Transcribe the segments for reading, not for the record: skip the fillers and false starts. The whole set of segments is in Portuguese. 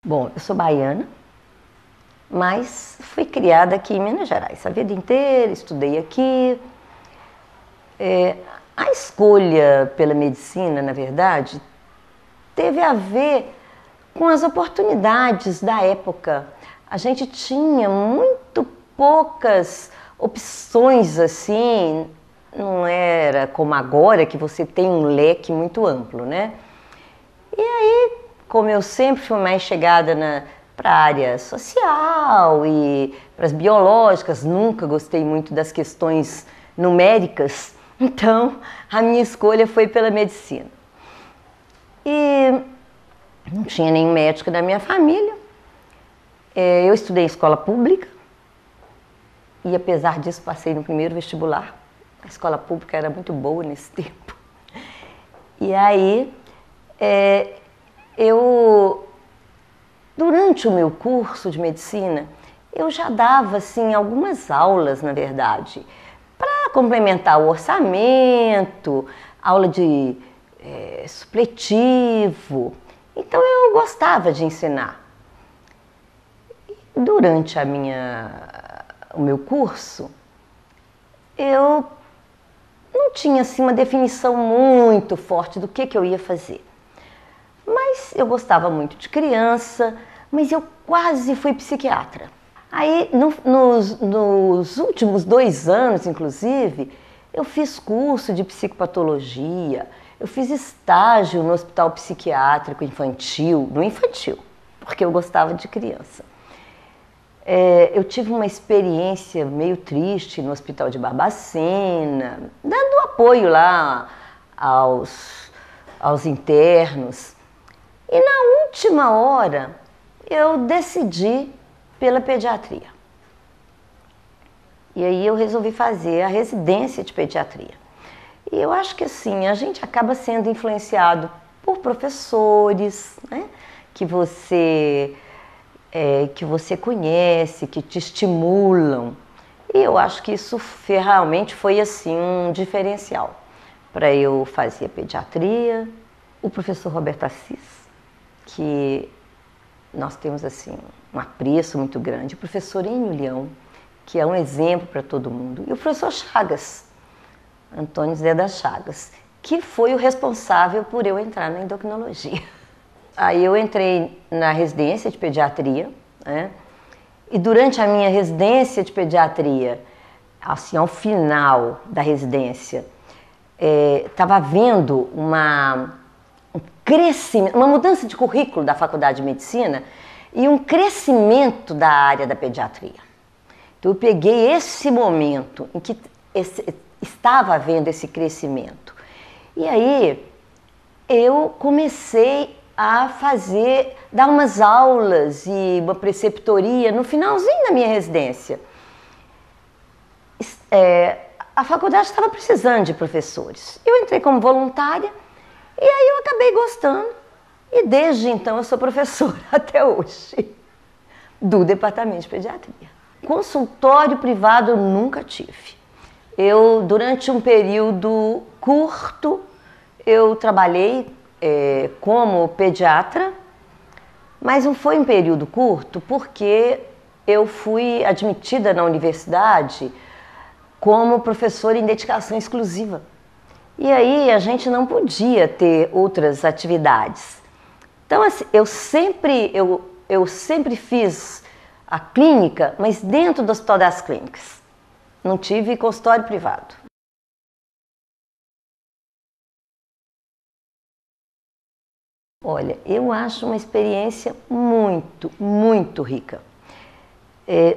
Bom, eu sou baiana, mas fui criada aqui em Minas Gerais. A vida inteira estudei aqui. A escolha pela medicina, na verdade, teve a ver com as oportunidades da época. A gente tinha muito poucas opções assim, não era como agora que você tem um leque muito amplo, né? E aí, como eu sempre fui mais chegada para a área social e para as biológicas, nunca gostei muito das questões numéricas, então a minha escolha foi pela medicina. E não tinha nenhum médico da minha família, eu estudei em escola pública e apesar disso passei no primeiro vestibular. A escola pública era muito boa nesse tempo. E aí, durante o meu curso de medicina, eu já dava assim algumas aulas, na verdade, para complementar o orçamento, aula de supletivo. Então eu gostava de ensinar. Durante o meu curso, eu não tinha assim uma definição muito forte do que eu ia fazer. Mas eu gostava muito de criança, mas eu quase fui psiquiatra. Aí, nos últimos 2 anos, inclusive, eu fiz curso de psicopatologia, eu fiz estágio no hospital psiquiátrico infantil, porque eu gostava de criança. Eu tive uma experiência meio triste no hospital de Barbacena, dando apoio lá aos internos. E na última hora, eu decidi pela pediatria. E aí eu resolvi fazer a residência de pediatria. E eu acho que assim, a gente acaba sendo influenciado por professores, né, que você conhece, que te estimulam. E eu acho que isso realmente foi assim um diferencial para eu fazer pediatria. O professor Roberto Assis, que nós temos assim um apreço muito grande, o professor Enio Leão, que é um exemplo para todo mundo, e o professor Chagas, Antônio Zé das Chagas, que foi o responsável por eu entrar na endocrinologia. Aí eu entrei na residência de pediatria, né? E durante a minha residência de pediatria, assim, ao final da residência, estava havendo um crescimento, uma mudança de currículo da Faculdade de Medicina e um crescimento da área da pediatria. Então eu peguei esse momento em que estava havendo esse crescimento. E aí eu comecei a dar umas aulas e uma preceptoria no finalzinho da minha residência. A faculdade estava precisando de professores. Eu entrei como voluntária e aí eu acabei gostando. E desde então eu sou professora até hoje do departamento de pediatria. Consultório privado eu nunca tive. Durante um período curto, eu trabalhei como pediatra, mas não foi um período curto porque eu fui admitida na universidade como professora em dedicação exclusiva. E aí a gente não podia ter outras atividades. Então assim, eu sempre fiz a clínica, mas dentro do Hospital das Clínicas. Não tive consultório privado. Olha, eu acho uma experiência muito, muito rica.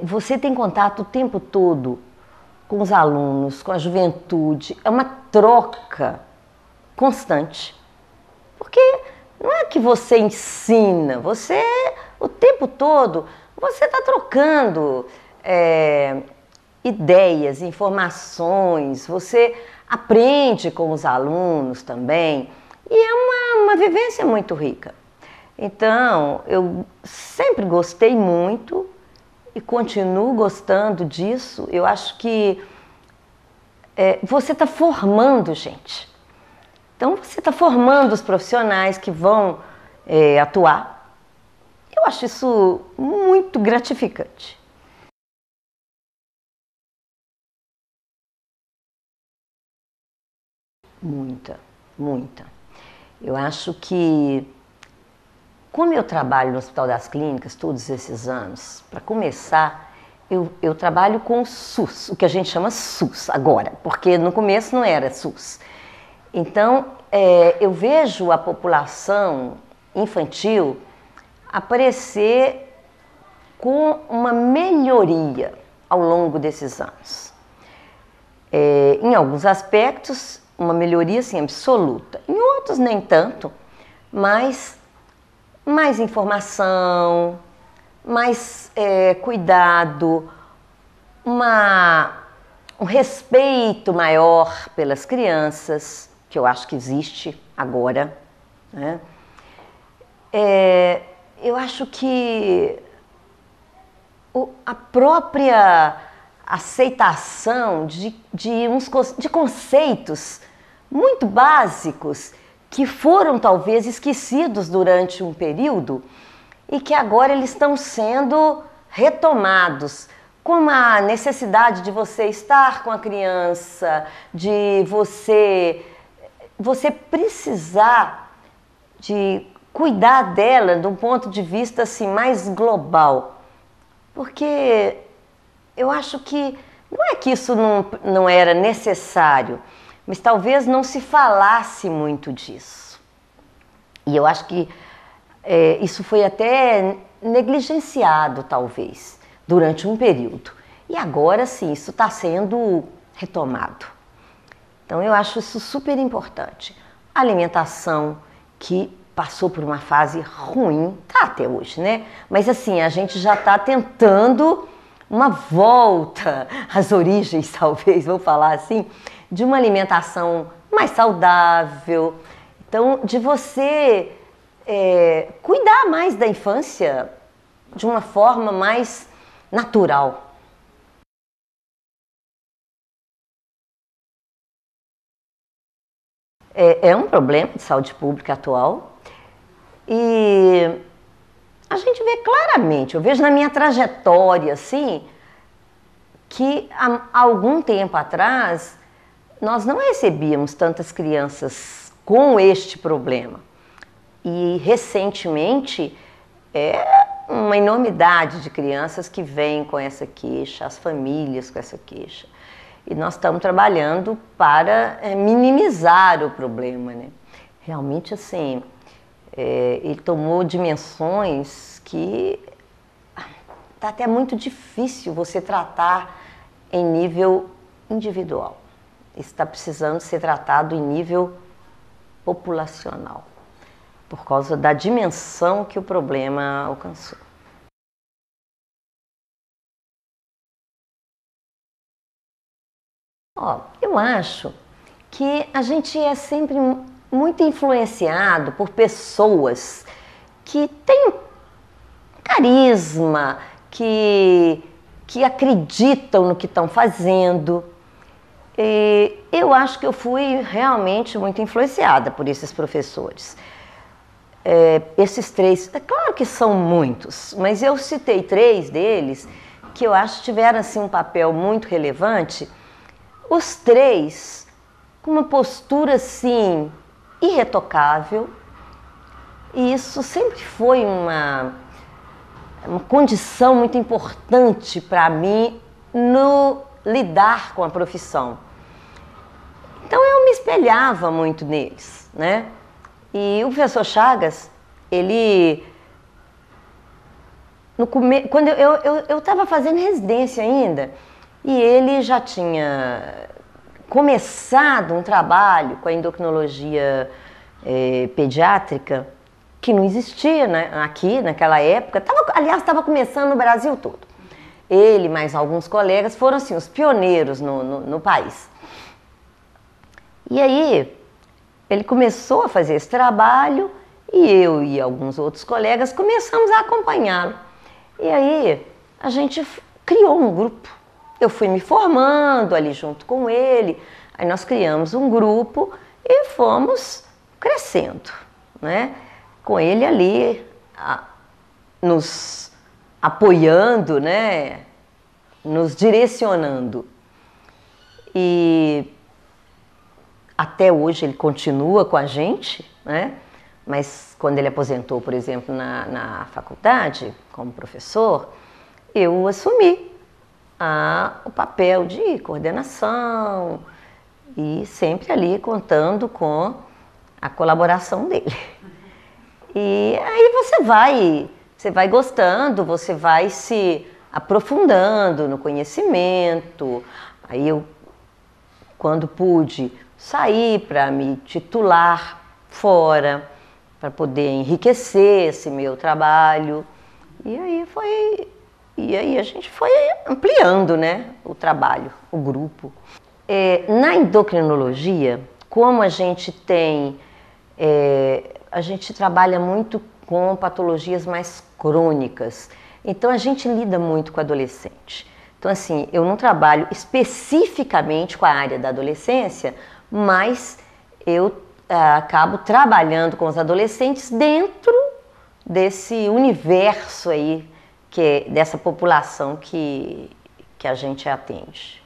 Você tem contato o tempo todo com os alunos, com a juventude, é uma troca constante. Porque não é que você ensina, o tempo todo, você está trocando ideias, informações, você aprende com os alunos também. E é uma vivência muito rica. Então, eu sempre gostei muito e continuo gostando disso. Eu acho que você está formando gente. Então, você está formando os profissionais que vão atuar. Eu acho isso muito gratificante. Muita, muita. Eu acho que, como eu trabalho no Hospital das Clínicas todos esses anos, para começar, eu trabalho com o SUS, o que a gente chama SUS agora, porque no começo não era SUS. Então, eu vejo a população infantil aparecer com uma melhoria ao longo desses anos. Em alguns aspectos, uma melhoria assim, absoluta. Em outros, nem tanto, mas mais informação, mais cuidado, um respeito maior pelas crianças, que eu acho que existe agora, né? Eu acho que a própria aceitação de conceitos muito básicos que foram talvez esquecidos durante um período e que agora eles estão sendo retomados, como a necessidade de você estar com a criança, de você precisar de cuidar dela de um ponto de vista assim, mais global. Porque eu acho que não é que isso não era necessário, mas talvez não se falasse muito disso. E eu acho que isso foi até negligenciado, talvez, durante um período. E agora sim, isso está sendo retomado. Então eu acho isso super importante. A alimentação que passou por uma fase ruim, tá até hoje, né? Mas assim, a gente já está tentando uma volta às origens, talvez, vou falar assim, de uma alimentação mais saudável. Então, de você cuidar mais da infância de uma forma mais natural. É um problema de saúde pública atual e a gente vê claramente, eu vejo na minha trajetória, assim, que há algum tempo atrás nós não recebíamos tantas crianças com este problema. E recentemente uma enormidade de crianças que vêm com essa queixa, as famílias com essa queixa. E nós estamos trabalhando para minimizar o problema, né? Realmente, assim, ele tomou dimensões que está até muito difícil você tratar em nível individual. Isso está precisando ser tratado em nível populacional, por causa da dimensão que o problema alcançou. Eu acho que a gente é sempre muito influenciado por pessoas que têm carisma, que acreditam no que estão fazendo. E eu acho que eu fui realmente muito influenciada por esses professores. Esses três, é claro que são muitos, mas eu citei 3 deles que eu acho que tiveram assim, um papel muito relevante. Os 3 com uma postura assim irretocável, e isso sempre foi uma condição muito importante para mim no lidar com a profissão. Então eu me espelhava muito neles, né? E o professor Chagas, ele quando eu estava fazendo residência ainda, e ele já tinha começado um trabalho com a endocrinologia pediátrica, que não existia, né, aqui naquela época. Aliás, estava começando no Brasil todo. Ele, mais alguns colegas, foram assim, os pioneiros no país. E aí, ele começou a fazer esse trabalho e eu e alguns outros colegas começamos a acompanhá-lo. E aí, a gente criou um grupo. Eu fui me formando ali junto com ele, aí nós criamos um grupo e fomos crescendo, né? Com ele ali nos apoiando, né? Nos direcionando. E até hoje ele continua com a gente, né? Mas quando ele aposentou, por exemplo, na faculdade, como professor, eu assumi o papel de coordenação e sempre ali contando com a colaboração dele. E aí você vai gostando, você vai se aprofundando no conhecimento. Aí eu, quando pude, sair para me titular fora, para poder enriquecer esse meu trabalho. E aí a gente foi ampliando, né, o trabalho, o grupo. Na endocrinologia, como a gente a gente trabalha muito com patologias mais crônicas, então a gente lida muito com adolescente. Então assim, eu não trabalho especificamente com a área da adolescência, mas eu acabo trabalhando com os adolescentes dentro desse universo aí, dessa população que a gente atende.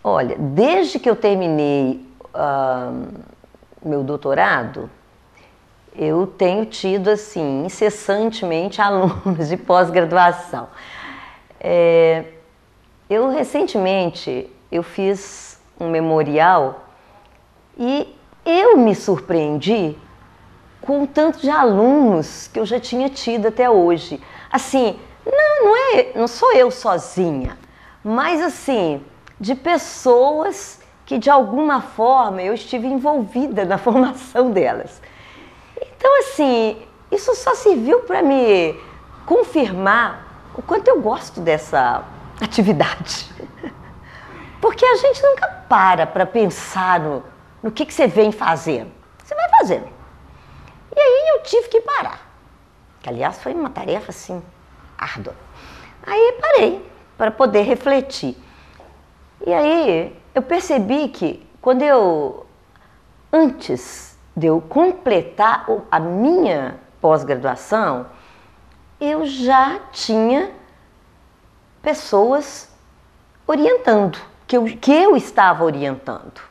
Olha, desde que eu terminei meu doutorado, eu tenho tido, assim, incessantemente alunos de pós-graduação. Recentemente, eu fiz um memorial e eu me surpreendi com o tanto de alunos que eu já tinha tido até hoje. Assim, não sou eu sozinha, mas assim, de pessoas que de alguma forma eu estive envolvida na formação delas. Então assim, isso só serviu para me confirmar o quanto eu gosto dessa atividade. Porque a gente nunca para pensar no que você vem fazendo. Você vai fazendo. E aí eu tive que parar. Que, aliás, foi uma tarefa, assim, árdua. Aí parei para poder refletir. E aí eu percebi que antes de eu completar a minha pós-graduação, eu já tinha pessoas orientando, que eu estava orientando.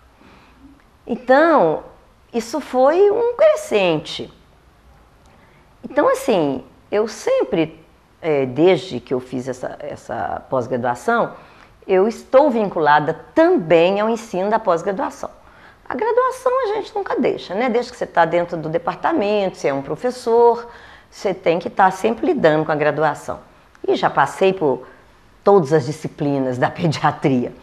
Então, isso foi um crescente. Então, assim, eu sempre, desde que eu fiz essa pós-graduação, eu estou vinculada também ao ensino da pós-graduação. A graduação a gente nunca deixa, né? Desde que você está dentro do departamento, você é um professor, você tem que estar sempre lidando com a graduação. E já passei por todas as disciplinas da pediatria.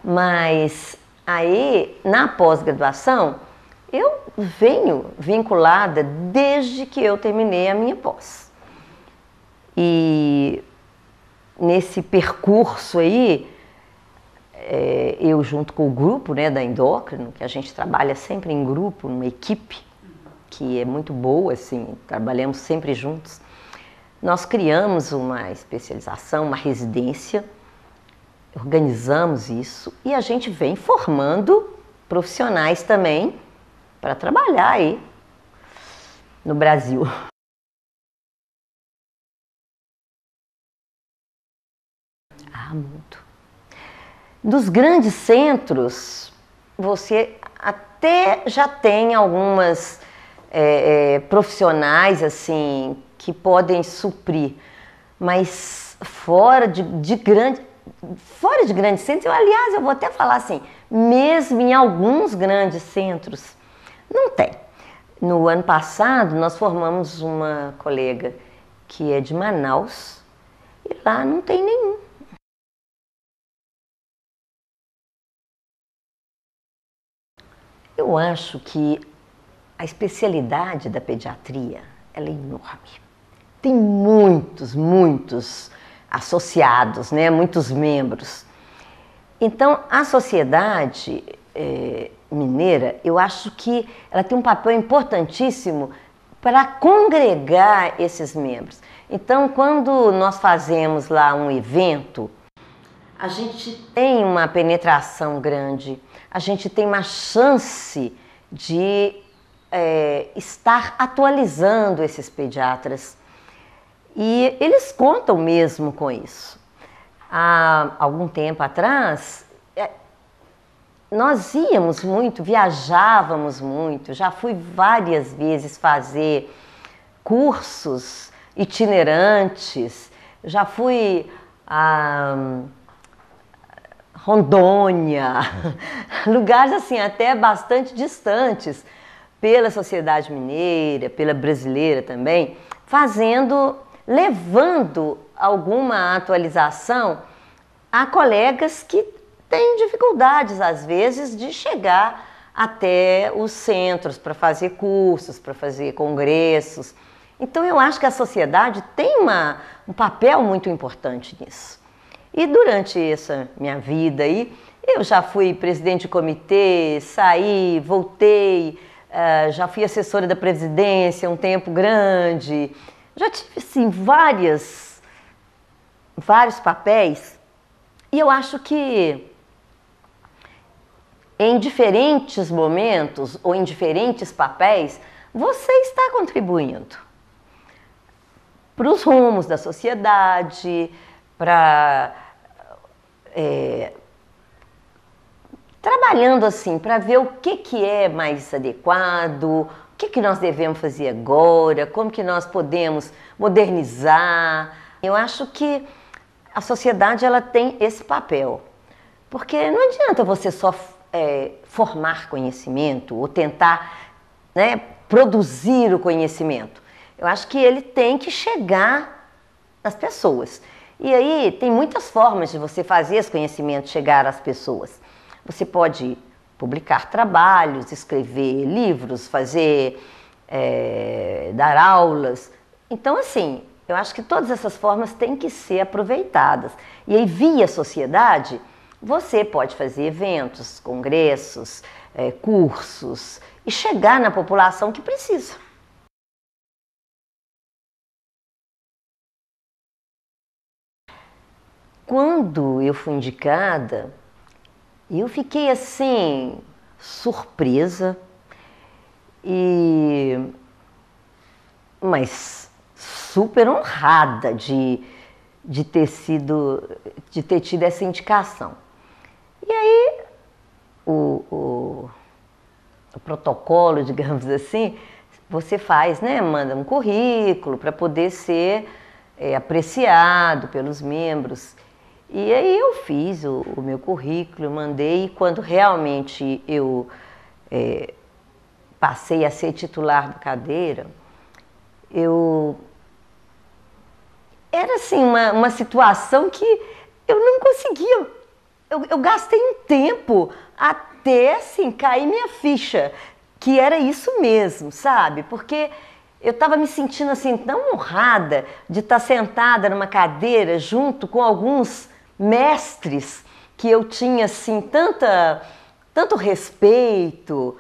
Mas aí, na pós-graduação, eu venho vinculada desde que eu terminei a minha pós. E nesse percurso aí, eu junto com o grupo, né, da endócrino, que a gente trabalha sempre em grupo, numa equipe, que é muito boa, assim, trabalhamos sempre juntos, nós criamos uma especialização, uma residência, organizamos isso e a gente vem formando profissionais também para trabalhar aí no Brasil. Muito. Dos grandes centros, você até já tem algumas profissionais assim que podem suprir, mas fora de grandes centros, aliás, eu vou até falar assim, mesmo em alguns grandes centros, não tem. No ano passado, nós formamos uma colega que é de Manaus e lá não tem nenhum. Eu acho que a especialidade da pediatria, ela é enorme. Tem muitos associados, né? Muitos membros. Então, a sociedade mineira, eu acho que ela tem um papel importantíssimo para congregar esses membros. Então, quando nós fazemos lá um evento, a gente tem uma penetração grande, a gente tem uma chance de estar atualizando esses pediatras. E eles contam mesmo com isso. Há algum tempo atrás, nós íamos muito, viajávamos muito, já fui várias vezes fazer cursos itinerantes, já fui a Rondônia, lugares assim até bastante distantes, pela sociedade mineira, pela brasileira também, levando alguma atualização a colegas que têm dificuldades, às vezes, de chegar até os centros para fazer cursos, para fazer congressos. Então, eu acho que a sociedade tem um papel muito importante nisso. E durante essa minha vida aí, eu já fui presidente de comitê, saí, voltei, já fui assessora da presidência um tempo grande, já tive, assim, vários papéis. E eu acho que em diferentes momentos ou em diferentes papéis, você está contribuindo para os rumos da sociedade, para trabalhando assim, para ver o que é mais adequado, o que nós devemos fazer agora, como que nós podemos modernizar. Eu acho que a sociedade ela tem esse papel, porque não adianta você só formar conhecimento ou tentar, né, produzir o conhecimento. Eu acho que ele tem que chegar às pessoas. E aí tem muitas formas de você fazer esse conhecimento chegar às pessoas. Você pode publicar trabalhos, escrever livros, dar aulas. Então, assim, eu acho que todas essas formas têm que ser aproveitadas. E aí, via sociedade, você pode fazer eventos, congressos, cursos e chegar na população que precisa. Quando eu fui indicada, eu fiquei assim, surpresa, mas super honrada de ter tido essa indicação. E aí, o protocolo, digamos assim, você faz, né? Manda um currículo para poder ser apreciado pelos membros. E aí eu fiz o meu currículo, mandei, e quando realmente eu passei a ser titular da cadeira, era assim uma situação que eu não conseguia, eu gastei um tempo até assim cair minha ficha, que era isso mesmo, sabe? Porque eu estava me sentindo assim tão honrada de estar sentada numa cadeira junto com alguns mestres que eu tinha assim tanto respeito,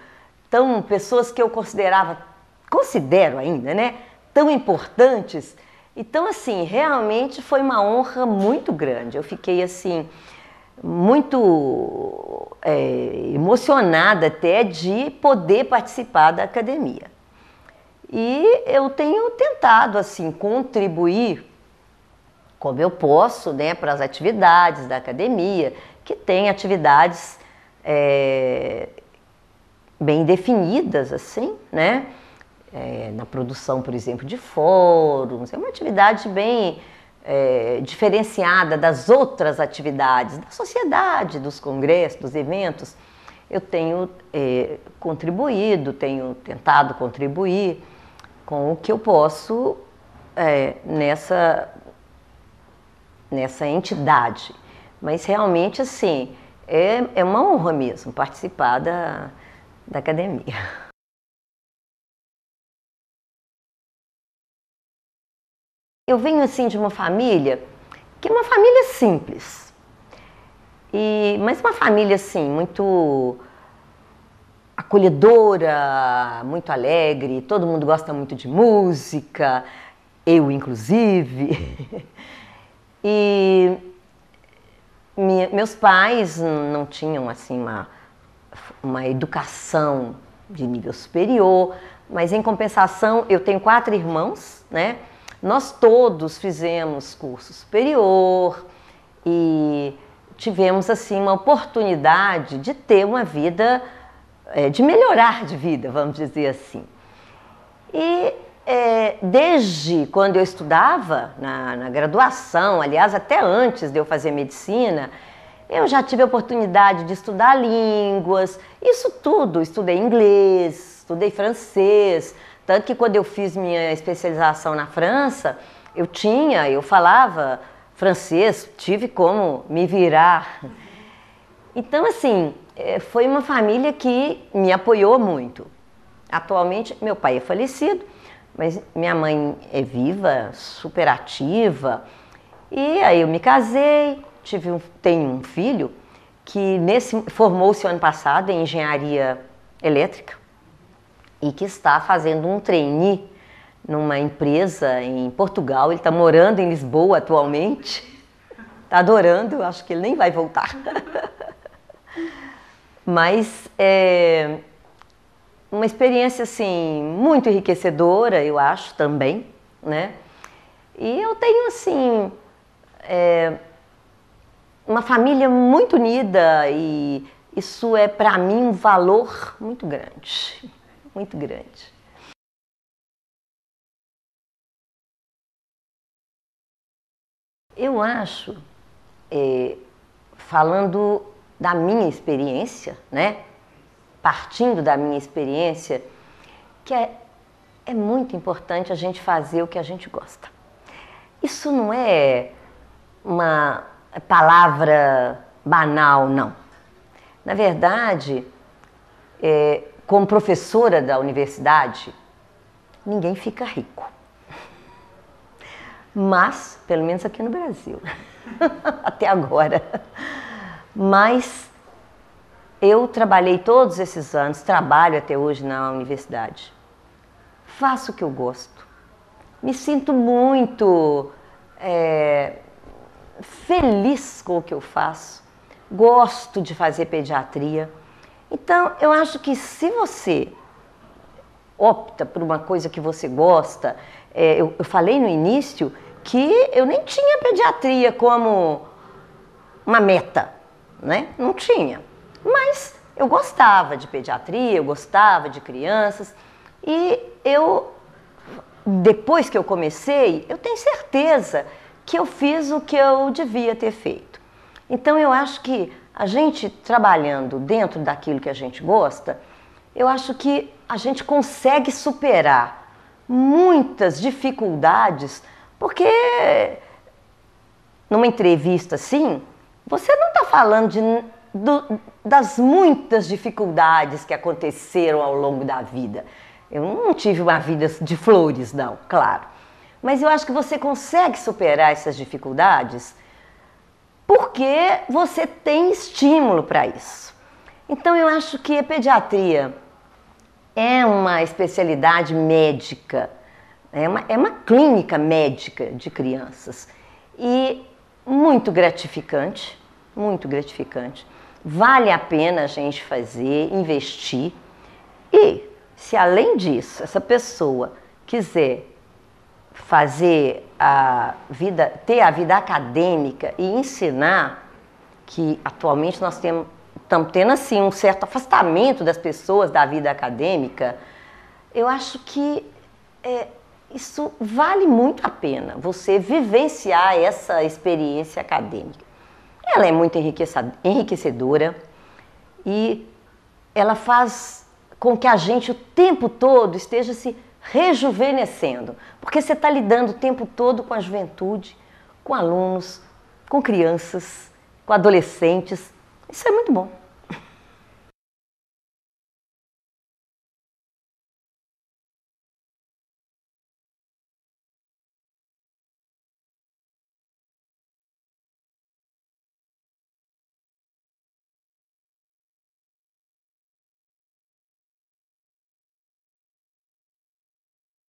pessoas que eu considero ainda, né, tão importantes. Então, assim, realmente foi uma honra muito grande. Eu fiquei assim muito emocionada até de poder participar da academia. E eu tenho tentado assim contribuir como eu posso, né, para as atividades da academia, que tem atividades bem definidas, assim, né? Na produção, por exemplo, de fóruns, é uma atividade bem diferenciada das outras atividades da sociedade, dos congressos, dos eventos. Eu tenho contribuído, tenho tentado contribuir com o que eu posso nessa entidade, mas realmente assim é uma honra mesmo participar da academia. Eu venho assim de uma família que é uma família simples, mas uma família assim muito acolhedora, muito alegre, todo mundo gosta muito de música, eu inclusive. E meus pais não tinham assim uma educação de nível superior, mas em compensação eu tenho 4 irmãos, né? Nós todos fizemos curso superior e tivemos assim uma oportunidade de ter uma vida, de melhorar de vida, vamos dizer assim. E desde quando eu estudava na graduação, aliás, até antes de eu fazer medicina, eu já tive a oportunidade de estudar línguas, isso tudo, estudei inglês, estudei francês, tanto que quando eu fiz minha especialização na França, eu falava francês, tive como me virar. Então, assim, foi uma família que me apoiou muito. Atualmente, meu pai é falecido, mas minha mãe é viva, super ativa. E aí eu me casei, tenho um filho que formou-se ano passado em engenharia elétrica e que está fazendo um trainee numa empresa em Portugal. Ele está morando em Lisboa atualmente, está adorando, acho que ele nem vai voltar. Mas é uma experiência assim muito enriquecedora, eu acho também, né? E eu tenho assim uma família muito unida e isso é para mim um valor muito grande, muito grande. Eu acho, falando da minha experiência, né? Partindo da minha experiência, que é muito importante a gente fazer o que a gente gosta. Isso não é uma palavra banal, não. Na verdade, como professora da universidade, ninguém fica rico. Mas, pelo menos aqui no Brasil, até agora. Mas eu trabalhei todos esses anos, trabalho até hoje na universidade. Faço o que eu gosto. Me sinto muito feliz com o que eu faço. Gosto de fazer pediatria. Então, eu acho que se você opta por uma coisa que você gosta, eu falei no início que eu nem tinha pediatria como uma meta, né? Não tinha. Mas eu gostava de pediatria, eu gostava de crianças e depois que eu comecei, eu tenho certeza que eu fiz o que eu devia ter feito. Então eu acho que a gente trabalhando dentro daquilo que a gente gosta, eu acho que a gente consegue superar muitas dificuldades, porque numa entrevista assim, você não está falando das muitas dificuldades que aconteceram ao longo da vida. Eu não tive uma vida de flores, não, claro. Mas eu acho que você consegue superar essas dificuldades porque você tem estímulo para isso. Então eu acho que a pediatria é uma especialidade médica, é uma clínica médica de crianças e muito gratificante, muito gratificante. Vale a pena a gente fazer, investir. E se além disso, essa pessoa quiser ter a vida acadêmica e ensinar, que atualmente nós estamos tendo assim um certo afastamento das pessoas da vida acadêmica, eu acho que isso vale muito a pena, você vivenciar essa experiência acadêmica. Ela é muito enriquecedora e ela faz com que a gente o tempo todo esteja se rejuvenescendo, porque você está lidando o tempo todo com a juventude, com alunos, com crianças, com adolescentes. Isso é muito bom.